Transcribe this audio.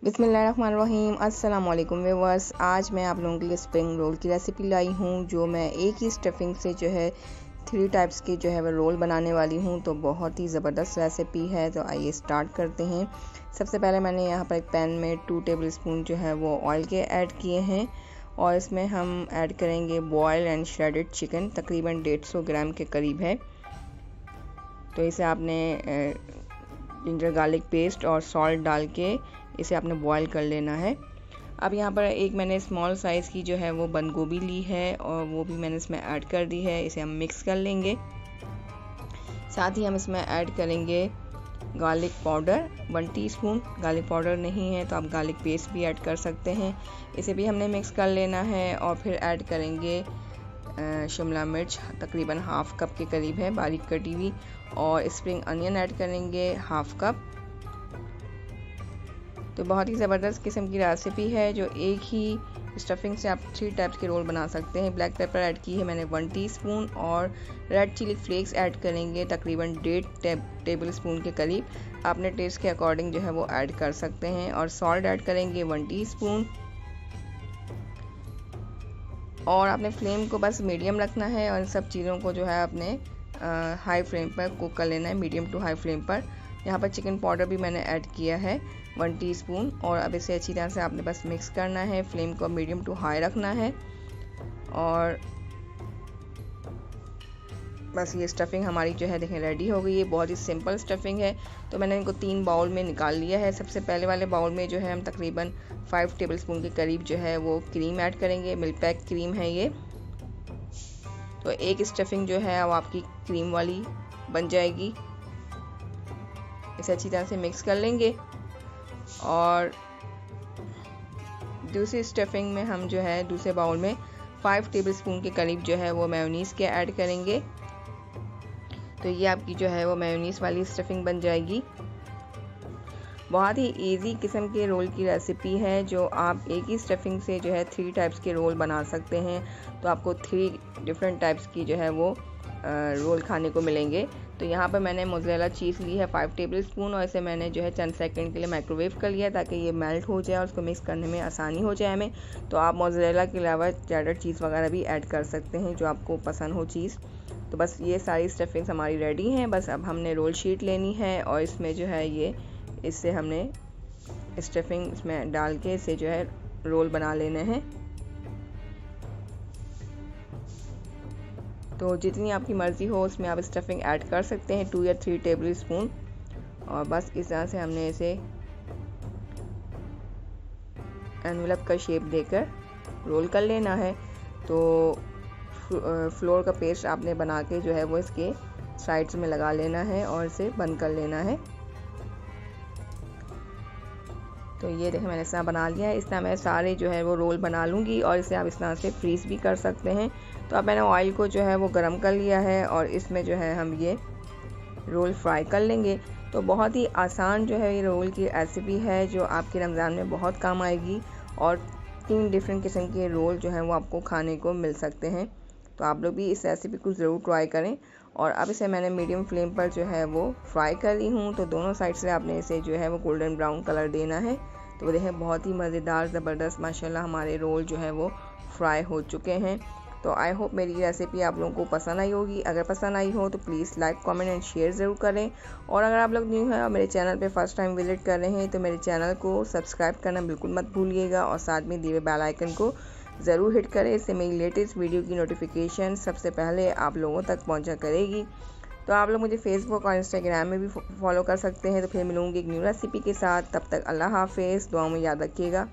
बिस्मिल्लाहिर्रहमानिर्रहीम। अस्सलाम वालेकुम व्यूअर्स। आज मैं आप लोगों के लिए स्प्रिंग रोल की रेसिपी लाई हूँ, जो मैं एक ही स्टफिंग से जो है 3 टाइप्स की जो है वो रोल बनाने वाली हूँ। तो बहुत ही ज़बरदस्त रेसिपी है। तो आइए स्टार्ट करते हैं। सबसे पहले मैंने यहाँ पर एक पैन में 2 टेबलस्पून जो है वो ऑयल के ऐड किए हैं और इसमें हम ऐड करेंगे बॉयल एंड श्रेडेड चिकन, तकरीबन 150 ग्राम के करीब है। तो इसे आपने जिंजर गार्लिक पेस्ट और सॉल्ट डाल के इसे आपने बॉईल कर लेना है। अब यहाँ पर एक मैंने स्मॉल साइज़ की जो है वो बंद गोभी ली है और वो भी मैंने इसमें ऐड कर दी है। इसे हम मिक्स कर लेंगे। साथ ही हम इसमें ऐड करेंगे garlic powder 1 teaspoon. Garlic powder नहीं है तो आप गार्लिक पेस्ट भी ऐड कर सकते हैं। इसे भी हमने मिक्स कर लेना है और फिर ऐड करेंगे शिमला मिर्च, तकरीबन हाफ़ कप के करीब है बारीक कटी हुई, और स्प्रिंग अनियन ऐड करेंगे हाफ़ कप। तो बहुत ही ज़बरदस्त किस्म की रेसिपी है, जो एक ही स्टफिंग से आप 3 टाइप्स के रोल बना सकते हैं। ब्लैक पेपर ऐड की है मैंने 1 टीस्पून और रेड चिली फ्लेक्स ऐड करेंगे तकरीबन 1.5 टेबलस्पून के करीब। अपने टेस्ट के अकॉर्डिंग जो है वो ऐड कर सकते हैं। और सॉल्ट ऐड करेंगे 1 टीस्पून। और आपने फ्लेम को बस मीडियम रखना है और इन सब चीज़ों को जो है अपने हाई फ्लेम पर कुक कर लेना है, मीडियम टू हाई फ्लेम पर। यहाँ पर चिकन पाउडर भी मैंने ऐड किया है 1 टीस्पून और अब इसे अच्छी तरह से आपने बस मिक्स करना है। फ्लेम को मीडियम टू हाई रखना है और बस ये स्टफिंग हमारी जो है देखें रेडी हो गई है। बहुत ही सिंपल स्टफिंग है। तो मैंने इनको 3 बाउल में निकाल लिया है। सबसे पहले वाले बाउल में जो है हम तकरीबन 5 टेबलस्पून के करीब जो है वो क्रीम ऐड करेंगे। मिल्क पैक क्रीम है ये। तो एक स्टफिंग जो है वो आपकी क्रीम वाली बन जाएगी। इसे अच्छी तरह से मिक्स कर लेंगे और दूसरी स्टफिंग में हम जो है दूसरे बाउल में 5 टेबलस्पून के करीब जो है वो मेयोनीज़ के ऐड करेंगे। तो ये आपकी जो है वो मेयोनीज़ वाली स्टफिंग बन जाएगी। बहुत ही इजी किस्म के रोल की रेसिपी है, जो आप एक ही स्टफिंग से जो है 3 टाइप्स के रोल बना सकते हैं। तो आपको 3 डिफरेंट टाइप्स की जो है वो रोल खाने को मिलेंगे। तो यहाँ पर मैंने मोज़रेला चीज़ ली है 5 टेबलस्पून और इसे मैंने जो है चंद सेकंड के लिए माइक्रोवेव कर लिया ताकि ये मेल्ट हो जाए और उसको मिक्स करने में आसानी हो जाए हमें। तो आप मोज़रेला के अलावा चेडर चीज़ वगैरह भी ऐड कर सकते हैं, जो आपको पसंद हो चीज़। तो बस ये सारी स्टफिंग्स हमारी रेडी हैं। बस अब हमने रोल शीट लेनी है और इसमें जो है ये इससे हमने स्टफिंग इसमें डाल के इसे जो है रोल बना लेने हैं। तो जितनी आपकी मर्ज़ी हो उसमें आप स्टफिंग ऐड कर सकते हैं, 2 या 3 टेबलस्पून। और बस इस तरह से हमने इसे एनवेलप का शेप देकर रोल कर लेना है। तो फ्लोर का पेस्ट आपने बना के जो है वो इसके साइड्स में लगा लेना है और इसे बंद कर लेना है। तो ये देखें मैंने इस तरह बना लिया है। इस तरह मैं सारे जो है वो रोल बना लूँगी और इसे आप इस तरह से फ्रीज़ भी कर सकते हैं। तो अब मैंने ऑयल को जो है वो गर्म कर लिया है और इसमें जो है हम ये रोल फ्राई कर लेंगे। तो बहुत ही आसान जो है ये रोल की रेसिपी है, जो आपके रमज़ान में बहुत काम आएगी और 3 डिफरेंट किस्म के रोल जो हैं वो आपको खाने को मिल सकते हैं। तो आप लोग भी इस रेसिपी को ज़रूर ट्राई करें। और अब इसे मैंने मीडियम फ्लेम पर जो है वो फ्राई कर ली हूँ। तो दोनों साइड से आपने इसे जो है वो गोल्डन ब्राउन कलर देना है। तो देखें बहुत ही मज़ेदार ज़बरदस्त माशाल्लाह हमारे रोल जो है वो फ्राई हो चुके हैं। तो आई होप मेरी रेसिपी आप लोगों को पसंद आई होगी। अगर पसंद आई हो तो please like, comment and share ज़रूर करें। और अगर आप लोग न्यू हैं और मेरे चैनल पे फर्स्ट टाइम विजिट कर रहे हैं तो मेरे चैनल को सब्सक्राइब करना बिल्कुल मत भूलिएगा और साथ में दिए हुए बेल आइकन को ज़रूर हिट करें। इससे मेरी लेटेस्ट वीडियो की नोटिफिकेशन सबसे पहले आप लोगों तक पहुंचा करेगी। तो आप लोग मुझे फेसबुक और इंस्टाग्राम में भी फॉलो कर सकते हैं। तो फिर मिलूँगी एक न्यू रेसिपी के साथ। तब तक अल्लाह हाफ़िज़। दुआ में याद रखिएगा।